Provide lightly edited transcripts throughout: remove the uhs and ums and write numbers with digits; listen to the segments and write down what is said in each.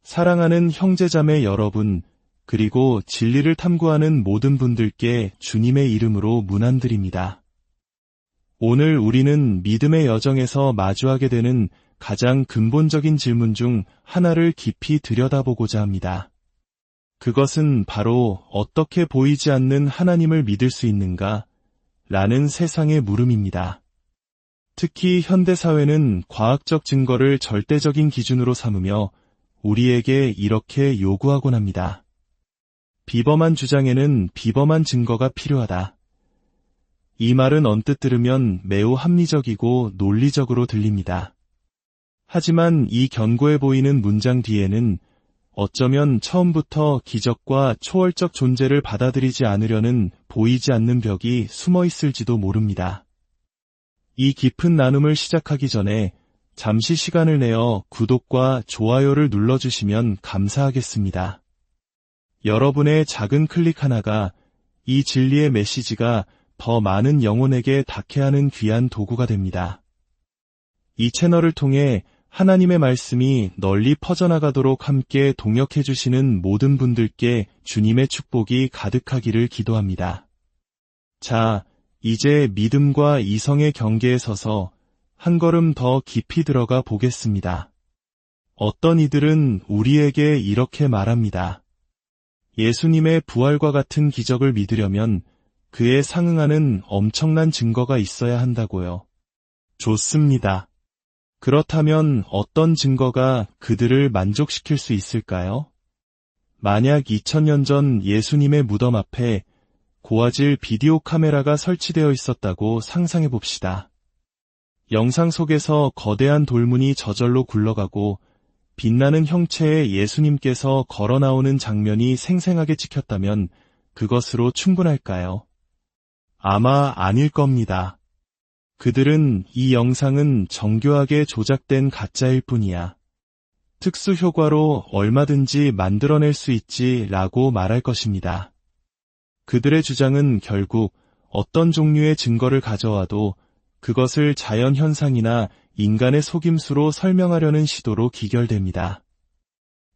사랑하는 형제자매 여러분, 그리고 진리를 탐구하는 모든 분들께 주님의 이름으로 문안드립니다. 오늘 우리는 믿음의 여정에서 마주하게 되는 가장 근본적인 질문 중 하나를 깊이 들여다보고자 합니다. 그것은 바로 어떻게 보이지 않는 하나님을 믿을 수 있는가? 라는 세상의 물음입니다. 특히 현대사회는 과학적 증거를 절대적인 기준으로 삼으며 우리에게 이렇게 요구하곤 합니다. 비범한 주장에는 비범한 증거가 필요하다. 이 말은 언뜻 들으면 매우 합리적이고 논리적으로 들립니다. 하지만 이 견고해 보이는 문장 뒤에는 어쩌면 처음부터 기적과 초월적 존재를 받아들이지 않으려는 보이지 않는 벽이 숨어 있을지도 모릅니다. 이 깊은 나눔을 시작하기 전에 잠시 시간을 내어 구독과 좋아요를 눌러주시면 감사하겠습니다. 여러분의 작은 클릭 하나가 이 진리의 메시지가 더 많은 영혼에게 닿게 하는 귀한 도구가 됩니다. 이 채널을 통해 하나님의 말씀이 널리 퍼져나가도록 함께 동역해 주시는 모든 분들께 주님의 축복이 가득하기를 기도합니다. 자, 이제 믿음과 이성의 경계에 서서 한 걸음 더 깊이 들어가 보겠습니다. 어떤 이들은 우리에게 이렇게 말합니다. 예수님의 부활과 같은 기적을 믿으려면 그에 상응하는 엄청난 증거가 있어야 한다고요. 좋습니다. 그렇다면 어떤 증거가 그들을 만족시킬 수 있을까요? 만약 2000년 전 예수님의 무덤 앞에 고화질 비디오 카메라가 설치되어 있었다고 상상해 봅시다. 영상 속에서 거대한 돌문이 저절로 굴러가고 빛나는 형체의 예수님께서 걸어 나오는 장면이 생생하게 찍혔다면 그것으로 충분할까요? 아마 아닐 겁니다. 그들은 이 영상은 정교하게 조작된 가짜일 뿐이야. 특수 효과로 얼마든지 만들어낼 수 있지 라고 말할 것입니다. 그들의 주장은 결국 어떤 종류의 증거를 가져와도 그것을 자연현상이나 인간의 속임수로 설명하려는 시도로 기결됩니다.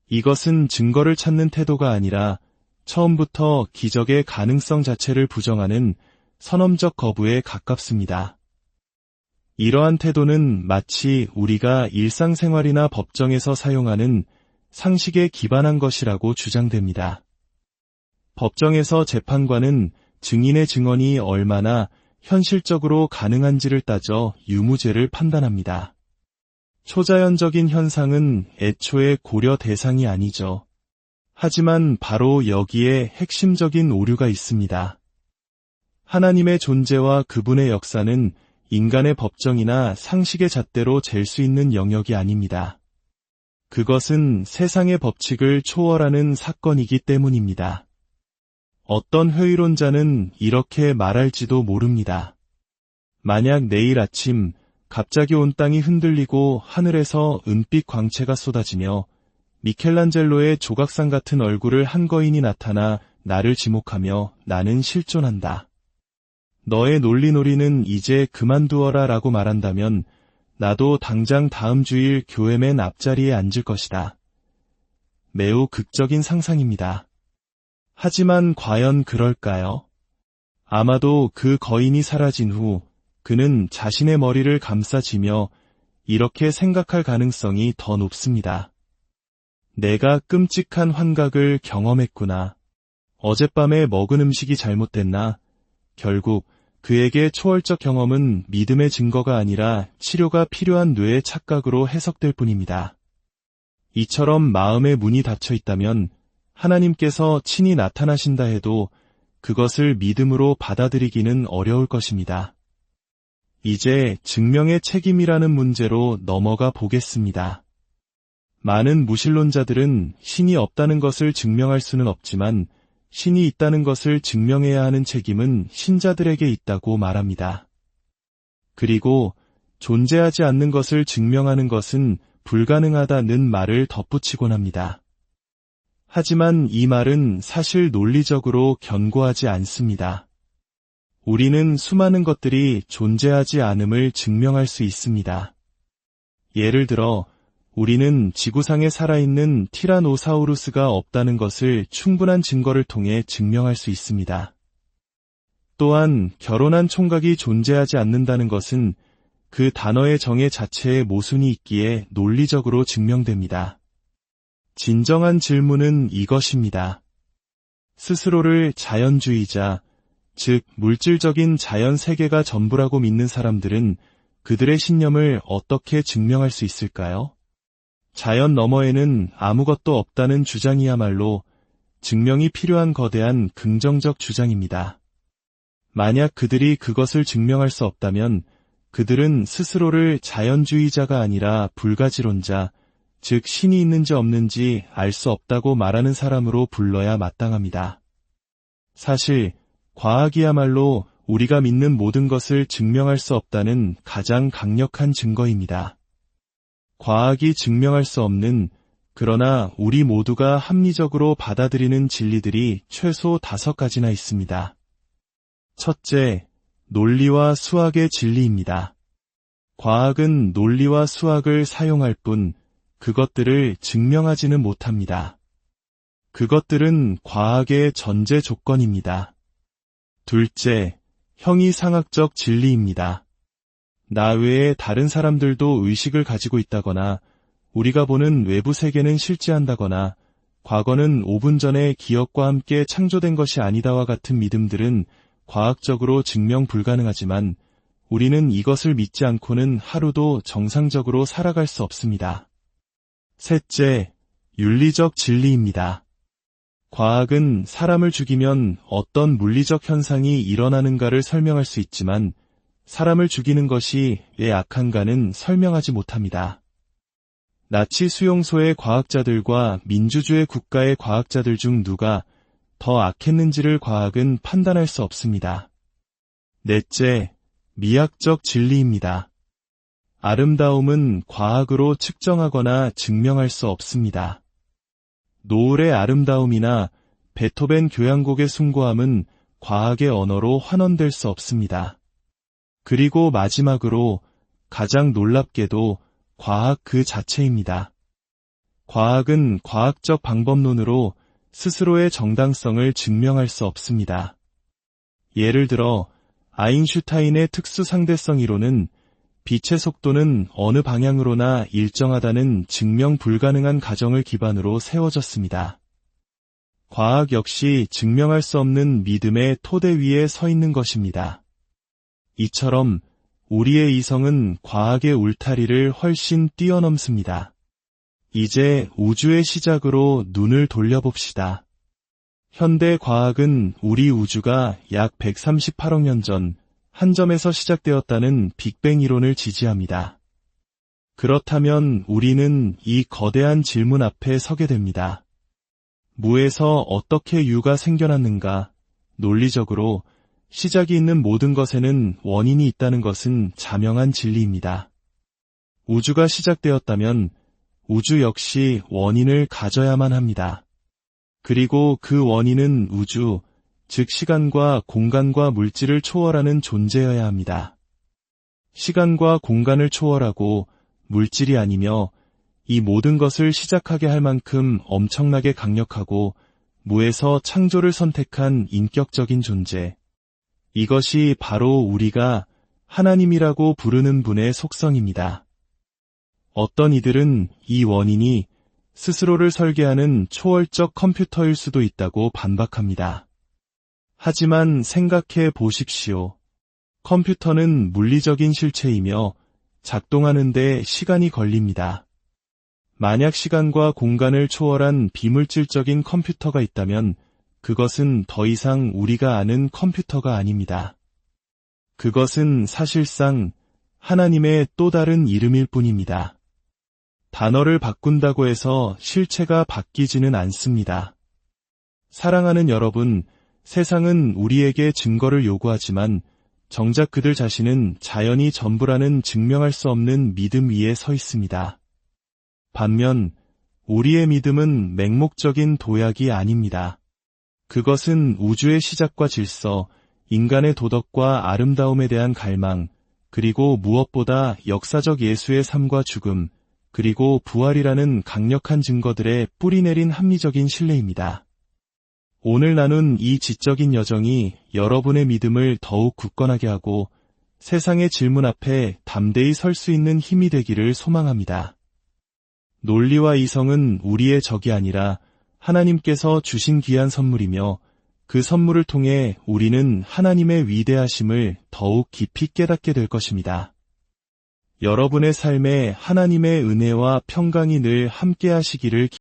이것은 증거를 찾는 태도가 아니라 처음부터 기적의 가능성 자체를 부정하는 선언적 거부에 가깝습니다. 이러한 태도는 마치 우리가 일상생활이나 법정에서 사용하는 상식에 기반한 것이라고 주장됩니다. 법정에서 재판관은 증인의 증언이 얼마나 현실적으로 가능한지를 따져 유무죄를 판단합니다. 초자연적인 현상은 애초에 고려 대상이 아니죠. 하지만 바로 여기에 핵심적인 오류가 있습니다. 하나님의 존재와 그분의 역사는 인간의 법정이나 상식의 잣대로 잴 수 있는 영역이 아닙니다. 그것은 세상의 법칙을 초월하는 사건이기 때문입니다. 어떤 회의론자는 이렇게 말할지도 모릅니다. 만약 내일 아침 갑자기 온 땅이 흔들리고 하늘에서 은빛 광채가 쏟아지며 미켈란젤로의 조각상 같은 얼굴을 한 거인이 나타나 나를 지목하며 나는 실존한다. 너의 논리놀이는 이제 그만두어라 라고 말한다면 나도 당장 다음 주일 교회 맨 앞자리에 앉을 것이다. 매우 극적인 상상입니다. 하지만 과연 그럴까요? 아마도 그 거인이 사라진 후 그는 자신의 머리를 감싸쥐며 이렇게 생각할 가능성이 더 높습니다. 내가 끔찍한 환각을 경험했구나. 어젯밤에 먹은 음식이 잘못됐나? 결국 그에게 초월적 경험은 믿음의 증거가 아니라 치료가 필요한 뇌의 착각으로 해석될 뿐입니다. 이처럼 마음의 문이 닫혀 있다면 하나님께서 친히 나타나신다 해도 그것을 믿음으로 받아들이기는 어려울 것입니다. 이제 증명의 책임이라는 문제로 넘어가 보겠습니다. 많은 무신론자들은 신이 없다는 것을 증명할 수는 없지만 신이 있다는 것을 증명해야 하는 책임은 신자들에게 있다고 말합니다. 그리고 존재하지 않는 것을 증명하는 것은 불가능하다는 말을 덧붙이곤 합니다. 하지만 이 말은 사실 논리적으로 견고하지 않습니다. 우리는 수많은 것들이 존재하지 않음을 증명할 수 있습니다. 예를 들어 우리는 지구상에 살아있는 티라노사우루스가 없다는 것을 충분한 증거를 통해 증명할 수 있습니다. 또한 결혼한 총각이 존재하지 않는다는 것은 그 단어의 정의 자체에 모순이 있기에 논리적으로 증명됩니다. 진정한 질문은 이것입니다. 스스로를 자연주의자, 즉 물질적인 자연 세계가 전부라고 믿는 사람들은 그들의 신념을 어떻게 증명할 수 있을까요? 자연 너머에는 아무것도 없다는 주장이야말로 증명이 필요한 거대한 긍정적 주장입니다. 만약 그들이 그것을 증명할 수 없다면 그들은 스스로를 자연주의자가 아니라 불가지론자, 즉 신이 있는지 없는지 알 수 없다고 말하는 사람으로 불러야 마땅합니다. 사실 과학이야말로 우리가 믿는 모든 것을 증명할 수 없다는 가장 강력한 증거입니다. 과학이 증명할 수 없는, 그러나 우리 모두가 합리적으로 받아들이는 진리들이 최소 5가지나 있습니다. 첫째, 논리와 수학의 진리입니다. 과학은 논리와 수학을 사용할 뿐 그것들을 증명하지는 못합니다. 그것들은 과학의 전제 조건입니다. 둘째, 형이상학적 진리입니다. 나 외에 다른 사람들도 의식을 가지고 있다거나 우리가 보는 외부 세계는 실제한다거나 과거는 5분 전에 기억과 함께 창조된 것이 아니다와 같은 믿음들은 과학적으로 증명 불가능하지만 우리는 이것을 믿지 않고는 하루도 정상적으로 살아갈 수 없습니다. 셋째, 윤리적 진리입니다. 과학은 사람을 죽이면 어떤 물리적 현상이 일어나는가를 설명할 수 있지만 사람을 죽이는 것이 왜 악한가는 설명하지 못합니다. 나치 수용소의 과학자들과 민주주의 국가의 과학자들 중 누가 더 악했는지를 과학은 판단할 수 없습니다. 넷째, 미학적 진리입니다. 아름다움은 과학으로 측정하거나 증명할 수 없습니다. 노을의 아름다움이나 베토벤 교향곡의 숭고함은 과학의 언어로 환원될 수 없습니다. 그리고 마지막으로 가장 놀랍게도 과학 그 자체입니다. 과학은 과학적 방법론으로 스스로의 정당성을 증명할 수 없습니다. 예를 들어 아인슈타인의 특수 상대성 이론은 빛의 속도는 어느 방향으로나 일정하다는 증명 불가능한 가정을 기반으로 세워졌습니다. 과학 역시 증명할 수 없는 믿음의 토대 위에 서 있는 것입니다. 이처럼 우리의 이성은 과학의 울타리를 훨씬 뛰어넘습니다. 이제 우주의 시작으로 눈을 돌려봅시다. 현대 과학은 우리 우주가 약 138억 년 전 한 점에서 시작되었다는 빅뱅 이론을 지지합니다. 그렇다면 우리는 이 거대한 질문 앞에 서게 됩니다. 무에서 어떻게 유가 생겨났는가? 논리적으로 시작이 있는 모든 것에는 원인이 있다는 것은 자명한 진리입니다. 우주가 시작되었다면 우주 역시 원인을 가져야만 합니다. 그리고 그 원인은 우주, 즉 시간과 공간과 물질을 초월하는 존재여야 합니다. 시간과 공간을 초월하고 물질이 아니며 이 모든 것을 시작하게 할 만큼 엄청나게 강력하고 무에서 창조를 선택한 인격적인 존재. 이것이 바로 우리가 하나님이라고 부르는 분의 속성입니다. 어떤 이들은 이 원인이 스스로를 설계하는 초월적 컴퓨터일 수도 있다고 반박합니다. 하지만 생각해 보십시오. 컴퓨터는 물리적인 실체이며 작동하는 데 시간이 걸립니다. 만약 시간과 공간을 초월한 비물질적인 컴퓨터가 있다면 그것은 더 이상 우리가 아는 컴퓨터가 아닙니다. 그것은 사실상 하나님의 또 다른 이름일 뿐입니다. 단어를 바꾼다고 해서 실체가 바뀌지는 않습니다. 사랑하는 여러분, 세상은 우리에게 증거를 요구하지만 정작 그들 자신은 자연이 전부라는 증명할 수 없는 믿음 위에 서 있습니다. 반면 우리의 믿음은 맹목적인 도약이 아닙니다. 그것은 우주의 시작과 질서, 인간의 도덕과 아름다움에 대한 갈망, 그리고 무엇보다 역사적 예수의 삶과 죽음, 그리고 부활이라는 강력한 증거들에 뿌리내린 합리적인 신뢰입니다. 오늘 나눈 이 지적인 여정이 여러분의 믿음을 더욱 굳건하게 하고 세상의 질문 앞에 담대히 설 수 있는 힘이 되기를 소망합니다. 논리와 이성은 우리의 적이 아니라 하나님께서 주신 귀한 선물이며 그 선물을 통해 우리는 하나님의 위대하심을 더욱 깊이 깨닫게 될 것입니다. 여러분의 삶에 하나님의 은혜와 평강이 늘 함께 하시기를